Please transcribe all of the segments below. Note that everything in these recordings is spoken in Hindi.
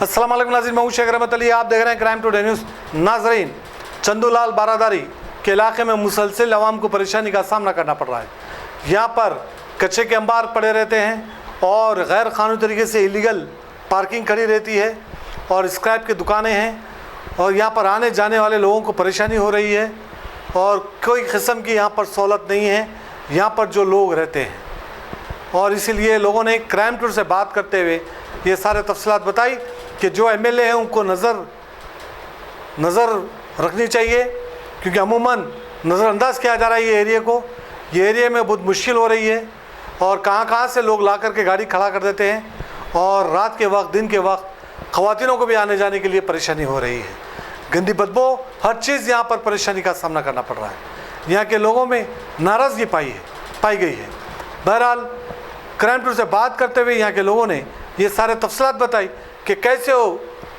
अस्सलाम वालेकुम नाज़रीन, मैं हूं शेख रहमत अली। आप देख रहे हैं क्राइम टुडे न्यूज़। नाज़रीन, चंदूलाल बारादारी के इलाके में मुसलसल आवाम को परेशानी का सामना करना पड़ रहा है। यहाँ पर कच्चे के अंबार पड़े रहते हैं और गैर कानूनी तरीके से इलीगल पार्किंग खड़ी रहती है और स्क्रैप की दुकानें हैं और यहाँ पर आने जाने वाले लोगों को परेशानी हो रही है और कोई किस्म की यहाँ पर सहूलत नहीं है यहाँ पर जो लोग रहते हैं। और इसीलिए लोगों ने क्राइम टूर से बात करते हुए ये सारे तफसीलात बताई कि जो एमएलए हैं उनको नज़र रखनी चाहिए, क्योंकि अमूमन नज़रअंदाज किया जा रहा है ये एरिया को। ये एरिया में बहुत मुश्किल हो रही है और कहाँ से लोग ला करके गाड़ी खड़ा कर देते हैं और रात के वक्त दिन के वक्त ख़वातीनों को भी आने जाने के लिए परेशानी हो रही है। गंदी बदबू, हर चीज़ यहाँ पर परेशानी का सामना करना पड़ रहा है। यहाँ के लोगों में नाराज़गी पाई गई है। बहरहाल क्राइम टूर से बात करते हुए यहाँ के लोगों ने ये सारे तफसीलात बताई कि कैसे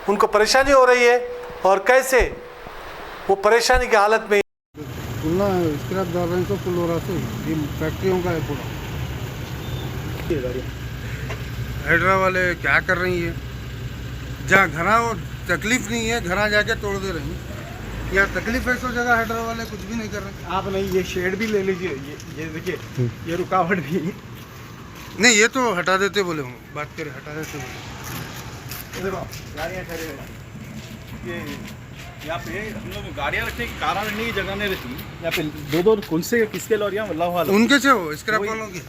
उनको परेशानी हो रही है और कैसे वो परेशानी की हालत में स्क्रैप डाल रहे हैं तो पुल हो रहा से फैक्ट्रियों का है पूरा। हैदरा वाले क्या कर रही है, जहाँ घना वो तकलीफ नहीं है घना जाके तोड़ दे रही है। यहाँ तकलीफ है तो जगह हैदरा वाले कुछ भी नहीं कर रहे। आप नहीं, ये शेड भी ले लीजिए, ये देखिए ये रुकावट भी नहीं, ये तो हटा देते बोले हूँ, बात करें हटा देते बोले। गाड़ियाँ खड़ी हैं ये यहाँ पे, हम लोग गाड़ियाँ रखने की कारण नहीं, जगह नहीं रहती यहाँ पे। दो कौन से किसके लॉरियाँ उनके से हो स्क्रैप वालों की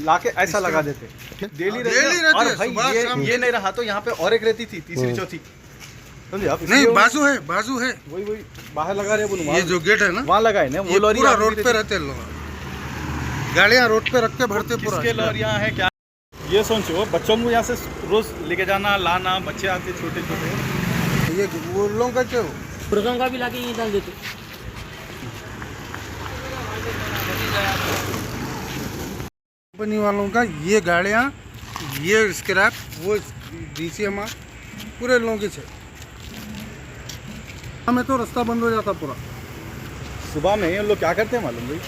लाके ऐसा लगा देते डेली रहती। और भाई ये नहीं रहा तो यहाँ पे और एक रहती थी, तीसरी चौथी, समझे आप? नहीं, बाजू है वही बाहर लगा रहे हैं। ये जो गेट है ना वहाँ लगाए ना, वो लॉरी पूरा रोड पे रहते लोग, गाड़ियाँ रोड पे रख के भरते पूरा। किसके लॉरियाँ है क्या ये सोचो। बच्चों को यहाँ से रोज लेके जाना लाना, बच्चे आते छोटे छोटे, ये वो लोगों का क्या हो, पुरगों का भी लाके यहीं डाल देते। कंपनी वालों का ये गाड़ियाँ, ये स्क्रैप, वो DCMR पूरे लोगों के छे। हमें तो रास्ता बंद हो जाता पूरा। सुबह में ये लोग क्या करते हैं मालूम भाई,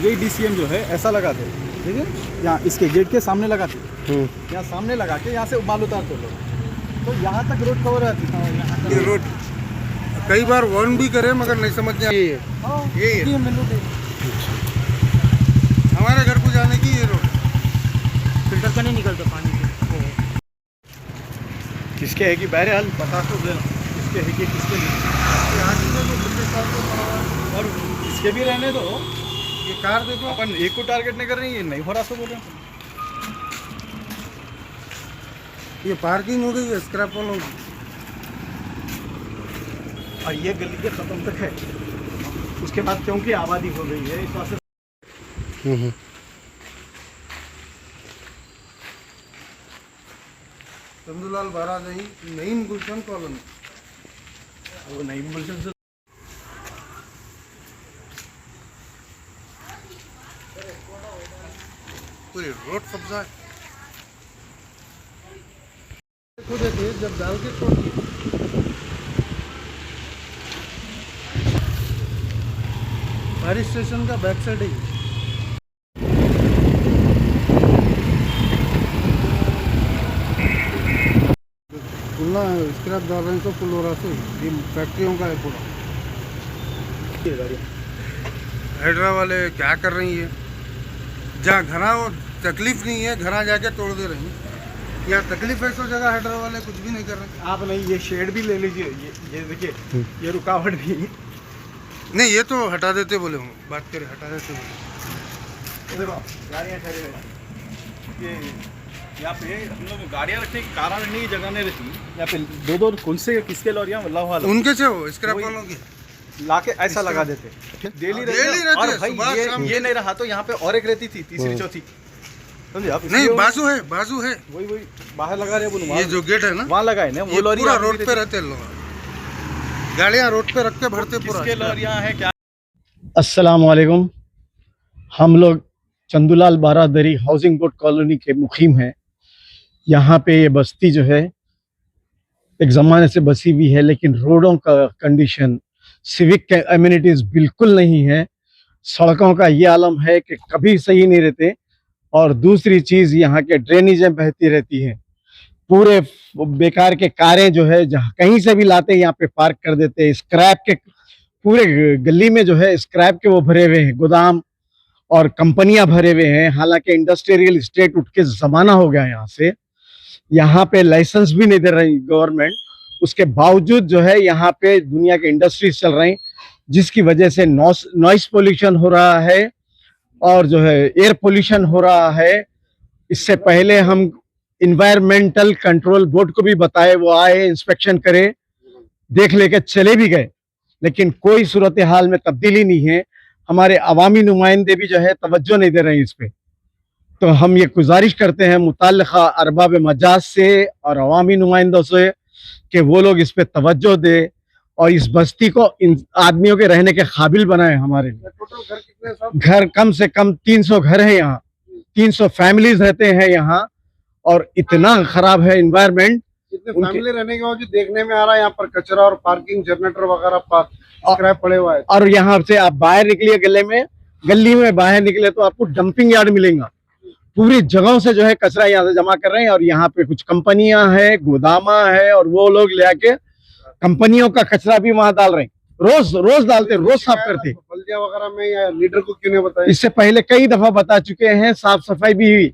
यही DCM जो है ऐसा लगाते हैं, ठीक है, यहाँ इसके गेट के सामने लगाते हैं, यहाँ सामने लगा के यहाँ से माल उतारते लोग, तो यहाँ तक रोड कवर आती है। ये रोड कई बार वार्न भी करे मगर नहीं समझ में ये हमारे घर को जाने की ये रोड फिल्टर का नहीं निकलता पानी से। किसके है कि बहरहाल बता तो देना किसके है कि किसके नहीं, और इसके भी रहने दो। ये कार देखो, अपन एक को टारगेट नहीं कर रहे हैं, ये नहीं हो रहा, सब बोल रहे हैं। ये पार्किंग हो गई है स्क्रैप वालों की और ये गली के खत्म तक है, उसके बाद क्योंकि आबादी हो गई है इस वास्ते। चंदूलाल बारादारी नईम गुलशन कॉलोनी, वो नईम गुलशन से पूरी रोड कब्जा है। खुद देखिए जब डाल के छोड़ दिए, फायर स्टेशन का बैक साइड है। पुलना स्क्रैप डाल रहे हैं तो पुल हो रहा से फैक्ट्रियों का है पूरा। हैदरा वाले क्या कर रही है, जहाँ घना वो तकलीफ नहीं है घना जाके तोड़ दे रही है। यहाँ तकलीफ है तो जगह हैदरा वाले कुछ भी नहीं कर रहे। आप नहीं, ये शेड भी ले लीजिए, ये देखिए ये रुकावट भी नहीं, ये तो हटा देते बोले हूँ, बात करें हटा देते बोले। गाड़ियाँ खड़ी हैं ये यहाँ पे, हम लोग गाड़ियाँ रखने की कारण नहीं, जगह नहीं रहती यहाँ पे। दो कौन से किसके लॉरियाँ उनके से हो स्क्रैप वालों की लाके ऐसा लगा देते डेली रहती। और भाई ये नहीं रहा तो यहाँ पे और एक रहती थी, तीसरी चौथी, समझे आप? नहीं, बाजू है वही बाहर लगा रहे हैं। ये जो गेट है ना, वहाँ लगाए ना, वो लॉरी पूरा रोड पे रहते लोग, गाड़ियाँ रोड पे रख के भरते पूरा। किसके लॉरियाँ है क्या? अस्सलाम वालेकुम। हम लोग चंदूलाल बारादारी हाउसिंग बोर्ड कॉलोनी के मुकीम हैं। यहाँ पे ये बस्ती जो है एक ज़माने से बसी हुई है, लेकिन रोडों का कंडीशन, सिविक एमिनिटीज़ बिल्कुल नहीं है। सड़कों का ये आलम है कि कभी सही नहीं रहते और दूसरी चीज़ यहाँ के ड्रेनेजें बहती रहती हैं। पूरे बेकार के कारें जो है जहाँ कहीं से भी लाते हैं यहाँ पे पार्क कर देते हैं। स्क्रैप के पूरे गली में जो है स्क्रैप के वो भरे हुए हैं गोदाम और कंपनियां भरे हुए हैं। हालांकि इंडस्ट्रियल स्टेट उठ के जमाना हो गया यहाँ से। यहाँ पे लाइसेंस भी नहीं दे रही गवर्नमेंट, उसके बावजूद जो है यहाँ पे दुनिया के इंडस्ट्रीज चल रही, जिसकी वजह से नॉइस पोल्यूशन हो रहा है और जो है एयर पोल्यूशन हो रहा है। इससे पहले हम इन्वायरमेंटल कंट्रोल बोर्ड को भी बताए, वो आए इंस्पेक्शन करे, देख लेके चले भी गए, लेकिन कोई सूरत हाल में तब्दीली नहीं है। हमारे अवामी नुमाइंदे भी जो है तवज्जो नहीं दे रहे हैं इस पे। तो हम ये गुजारिश करते हैं मुताल्लिक़ा अरबाब मजाज से और अवामी नुमाइंदों से कि वो लोग इस पे तवज्जो दे और इस बस्ती को इन आदमियों के रहने के काबिल बनाए। हमारे लिए टोटल घर कितने सब? घर कम से कम 300 घर है यहाँ, 300 फैमिलीज रहते हैं यहाँ और इतना खराब है इन्वायरमेंट। इतने फैमिली रहने के बावजूद देखने में आ रहा है यहाँ पर कचरा और पार्किंग जनरेटर वगैरह स्क्रैप पड़े हुआ है। और यहाँ से आप बाहर निकलिए गली में बाहर निकले तो आपको डंपिंग यार्ड मिलेगा। पूरी जगहों से जो है कचरा यहाँ से जमा कर रहे हैं और यहाँ पे कुछ कंपनियां हैं, गोदामा है और वो लोग ले आके कंपनियों का कचरा भी वहां डाल रहे हैं। रोज डालते, रोज साफ करते। बल्दिया वगैरह में या लीडर को क्यों नहीं बताया? इससे पहले कई दफा बता चुके हैं, साफ सफाई भी हुई,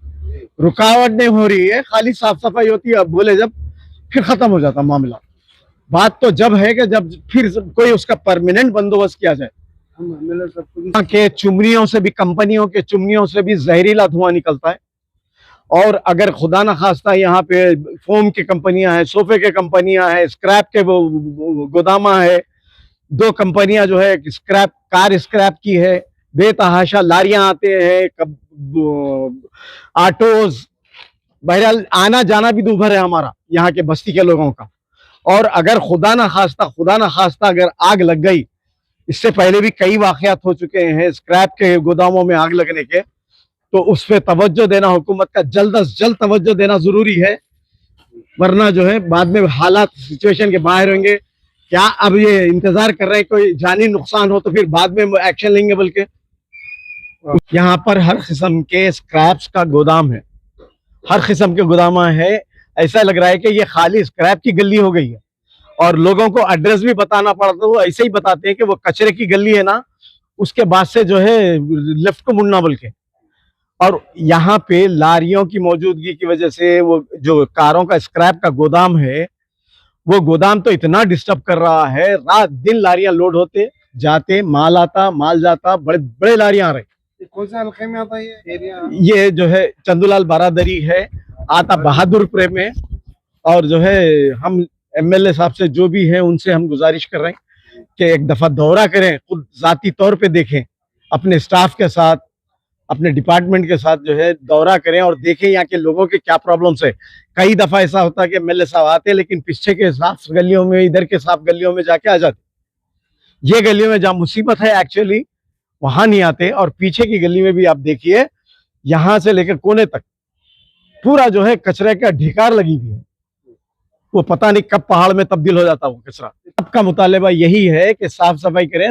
रुकावट नहीं हो रही है, खाली साफ सफाई होती है। अब बोले जब फिर खत्म हो जाता मामला। बात तो जब है कि जब फिर कोई उसका परमानेंट बंदोबस्त किया जाए। यहाँ के चिमनियों से भी, कंपनियों के चिमनियों से भी जहरीला धुआं निकलता है। और अगर खुदा न खास्ता यहाँ पे फोम की कंपनियां हैं, सोफे के कंपनियां हैं, स्क्रैप के गोदामा है, 2 कंपनियां जो है स्क्रैप कार स्क्रैप की है, बेतहाशा लारियां आते हैं, ऑटोज, बहरहाल आना जाना भी दूभर है हमारा यहाँ के बस्ती के लोगों का। और अगर खुदा ना खास्ता अगर आग लग गई, इससे पहले भी कई वाकयात हो चुके हैं स्क्रैप के गोदामों में आग लगने के, तो उस पर तवज्जो देना हुकूमत का जल्द अज जल्द तवज्जो देना जरूरी है, वरना जो है बाद में हालात सिचुएशन के बाहर होंगे। क्या अब ये इंतजार कर रहे हैं कोई जानी नुकसान हो तो फिर बाद में एक्शन लेंगे? बल्कि यहाँ पर हर किस्म के स्क्रैप्स का गोदाम है, हर किस्म के गोदामा है। ऐसा लग रहा है कि ये खाली स्क्रैप की गली हो गई है और लोगों को एड्रेस भी बताना पड़ता है। वो ऐसे ही बताते हैं कि वो कचरे की गली है ना, उसके बाद से जो है लेफ्ट को मुड़ना बोल के। और यहाँ पे लारियों की मौजूदगी की वजह से वो जो कारों का स्क्रैप का गोदाम है, वो गोदाम तो इतना डिस्टर्ब कर रहा है, रात दिन लारियां लोड होते जाते, माल आता माल जाता, बड़े बड़े लारियां आ रही। कौन से हल्के में आता है ये एरिया? ये जो है चंदूलाल बारादरी है, आता बहादुरपुर में। और जो है हम एमएलए साहब से जो भी है उनसे हम गुजारिश कर रहे हैं कि एक दफा दौरा करें, खुद जाती तौर पे देखें, अपने स्टाफ के साथ, अपने डिपार्टमेंट के साथ जो है दौरा करें और देखें यहाँ के लोगों के क्या प्रॉब्लम्स है। कई दफा ऐसा होता है कि एमएलए साहब आते हैं लेकिन पीछे के साफ गलियों में, इधर के साफ गलियों में जाके आ जाते। ये गलियों में जहाँ मुसीबत है एक्चुअली वहां नहीं आते। और पीछे की गली में भी आप देखिए, यहाँ से लेकर कोने तक पूरा जो है कचरे का ढिकार लगी हुई है। वो पता नहीं कब पहाड़ में तब्दील हो जाता वो कचरा। सबका मुतालिबा यही है कि साफ सफाई करें,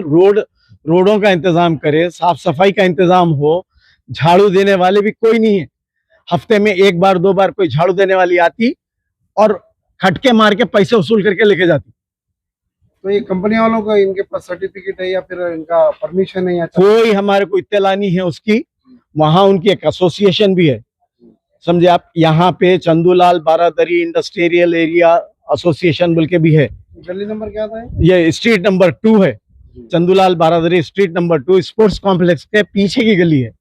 रोडों का इंतजाम करें, साफ सफाई का इंतजाम हो। झाड़ू देने वाले भी कोई नहीं है, हफ्ते में 1 बार 2 बार कोई झाड़ू देने वाली आती और खटके मार के पैसे वसूल करके लेके जाती। तो ये कंपनी वालों का इनके पास सर्टिफिकेट है या फिर इनका परमिशन है? या कोई हमारे को इत्तला नहीं है उसकी। वहां उनकी एक एसोसिएशन भी है, समझे आप। यहाँ पे चंदूलाल बारादरी इंडस्ट्रियल एरिया एसोसिएशन बोल के भी है। गली नंबर क्या था? ये स्ट्रीट नंबर 2 है, चंदूलाल बारादरी स्ट्रीट नंबर 2, स्पोर्ट्स कॉम्प्लेक्स के पीछे की गली है,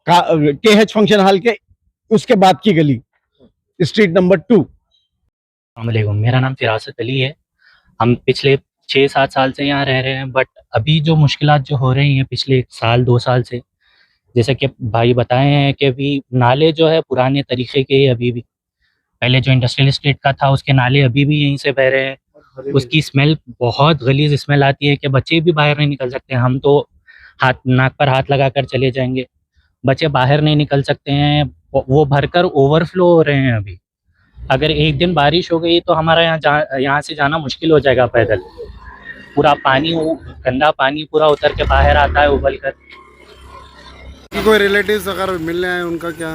KH फंक्शन हॉल के उसके बाद की गली, स्ट्रीट नंबर 2। अस्सलामुअलैकुम, मेरा नाम फिरासत अली है। हम पिछले 6-7 साल से यहाँ रह रहे हैं, बट अभी जो मुश्किलात जो हो रही हैं पिछले 1 साल 2 साल से, जैसे कि भाई बताए हैं कि अभी नाले जो है पुराने तरीके के अभी भी, पहले जो इंडस्ट्रियल स्टेट का था उसके नाले अभी भी यहीं से बह रहे हैं। उसकी स्मेल बहुत गलीज स्मेल आती है कि बच्चे भी बाहर नहीं निकल सकते। हम तो नाक पर हाथ लगा कर चले जाएंगे, बच्चे बाहर नहीं निकल सकते हैं, वो भरकर ओवरफ्लो हो रहे हैं। अभी अगर एक दिन बारिश हो गई तो हमारा यहाँ से जाना मुश्किल हो जाएगा पैदल। पूरा पानी, गंदा पानी पूरा उतर के बाहर आता है उबल कर। कोई रिलेटिव्स अगर मिलने आए उनका क्या?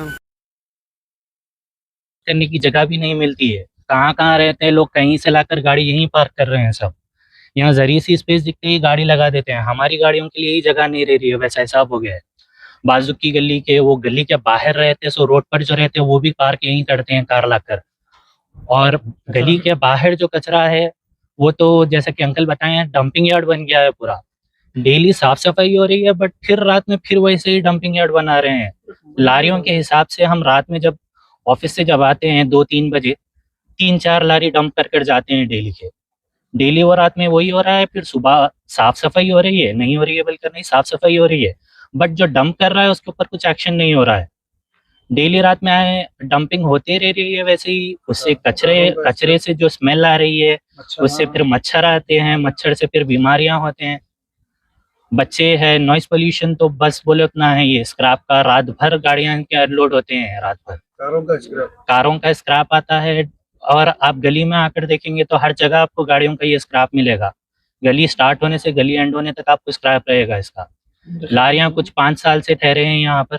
करने की जगह भी नहीं मिलती है। कहाँ कहाँ रहते हैं लोग, कहीं से लाकर गाड़ी यहीं पार्क कर रहे हैं सब। यहाँ जरी सी स्पेस दिखते ही गाड़ी लगा देते हैं। हमारी गाड़ियों के लिए ही जगह नहीं रह रही है, वैसा हिसाब हो गया है। बाजू की गली के, वो गली के बाहर रहते हैं, सो रोड पर जो रहते हैं वो भी पार्क यहीं करते हैं कार लाकर। और गली के बाहर जो कचरा है वो तो जैसा कि अंकल बताए हैं, डंपिंग यार्ड बन गया है पूरा। डेली साफ सफाई हो रही है, बट फिर रात में फिर वैसे ही डंपिंग यार्ड बना रहे हैं। लारियों के हिसाब से हम रात में जब ऑफिस से जब आते हैं 2-3 बजे, 3-4 लारी डंप कर कर जाते हैं डेली के। डेली वो रात में वही हो रहा है। फिर सुबह साफ सफाई हो रही है, नहीं हो रही है बल्कि नहीं, साफ सफाई हो रही है, बट जो डंप कर रहा है उसके ऊपर कुछ एक्शन नहीं हो रहा है। डेली रात में आए डंपिंग होते रह रही है वैसे ही। उससे कचरे से जो स्मेल आ रही है, उससे फिर मच्छर आते हैं, मच्छर से फिर बीमारियां होते हैं। बच्चे हैं, नॉइस पोल्यूशन तो बस बोले उतना है। ये स्क्रैप का रात भर गाड़ियां के अनलोड होते हैं, रात भर कारों का स्क्रैप आता है। और आप गली में आकर देखेंगे तो हर जगह आपको गाड़ियों का ये स्क्रैप मिलेगा। गली स्टार्ट होने से गली एंड होने तक आपको स्क्रैप रहेगा इसका। लारियां कुछ 5 साल से ठहरे हैं यहाँ पर,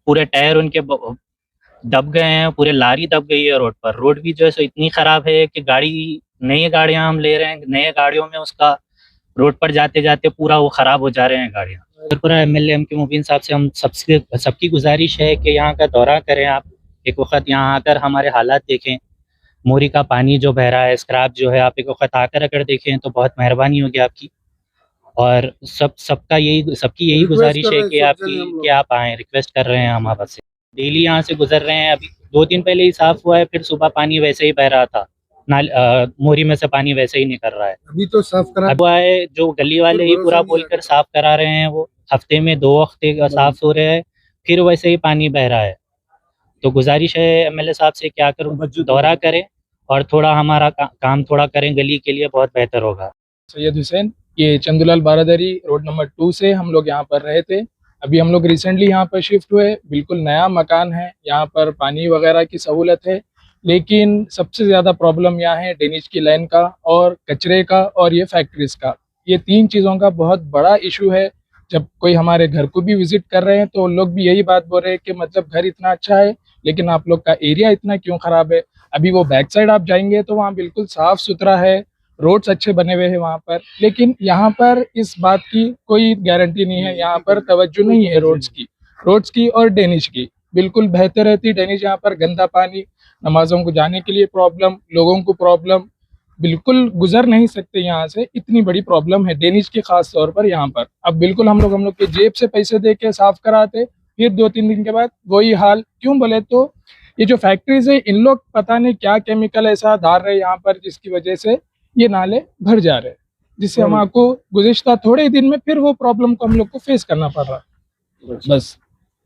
पूरे टायर उनके दब गए हैं, पूरे लारी दब गई है रोड पर। रोड भी जो है सो इतनी खराब है कि नई गाड़ियां हम ले रहे हैं, नए गाड़ियों में उसका रोड पर जाते जाते पूरा वो खराब हो जा रहे हैं गाड़ियाँ। पूरा एमएलए एम के मुबीन साहब से हम सबकी गुजारिश है कि यहाँ का दौरा करें आप, एक वक्त यहाँ आकर हमारे हालात देखें। मोरी का पानी जो बह रहा है, स्क्रैप जो है, आप एक वक्त आकर अगर देखें तो बहुत मेहरबानी होगी आपकी। और सबकी यही गुजारिश है कि आप आएँ, रिक्वेस्ट कर रहे हैं हम आपसे। डेली यहाँ से गुजर रहे हैं, अभी 2 दिन पहले ही साफ हुआ है, फिर सुबह पानी वैसे ही बह रहा था। मोरी में से पानी वैसे ही निकल रहा है। अभी तो साफ करा अब आए जो गली वाले ही पूरा बोलकर साफ करा रहे हैं, वो हफ्ते में 2 हफ्ते का साफ हो रहे हैं, फिर वैसे ही पानी बह रहा है। तो गुजारिश है एमएलए साहब से कि आकर दौरा करें और थोड़ा हमारा काम थोड़ा करें गली के लिए, बहुत बेहतर होगा। सैयद हुसैन, ये चंदूलाल बारादरी रोड नंबर 2 से हम लोग यहाँ पर रहे थे। अभी हम लोग रिसेंटली यहाँ पर शिफ्ट हुए। बिल्कुल नया मकान है, यहाँ पर पानी वगैरह की सहूलत है, लेकिन सबसे ज़्यादा प्रॉब्लम यहाँ है ड्रेनेज की लाइन का और कचरे का और ये फैक्ट्रीज का। ये 3 चीज़ों का बहुत बड़ा इशू है। जब कोई हमारे घर को भी विजिट कर रहे हैं तो लोग भी यही बात बोल रहे हैं कि मतलब घर इतना अच्छा है लेकिन आप लोग का एरिया इतना क्यों ख़राब है। अभी वो बैक साइड आप जाएंगे तो वहाँ बिल्कुल साफ़ सुथरा है, रोड्स अच्छे बने हुए हैं वहाँ पर, लेकिन यहाँ पर इस बात की कोई गारंटी नहीं है। यहाँ पर तवज्जो नहीं है रोड्स की और ड्रेनेज की। बिल्कुल बेहतर रहती ड्रेनेज, यहाँ पर गंदा पानी, नमाजों को जाने के लिए प्रॉब्लम, लोगों को प्रॉब्लम, बिल्कुल गुजर नहीं सकते यहाँ से, इतनी बड़ी प्रॉब्लम है ड्रेनेज की खास तौर पर यहाँ पर। अब बिल्कुल हम लोग के जेब से पैसे दे के साफ कराते, फिर 2-3 दिन के बाद वही हाल। क्यों बोले तो ये जो फैक्ट्रीज है, इन लोग पता नहीं क्या केमिकल ऐसा डाल रहे हैं यहाँ पर जिसकी वजह से ये नाले भर जा रहे हैं, जिससे हमको गुज़िश्ता थोड़े ही दिन में फिर वो प्रॉब्लम को हम लोग को फेस करना पड़ रहा है। बस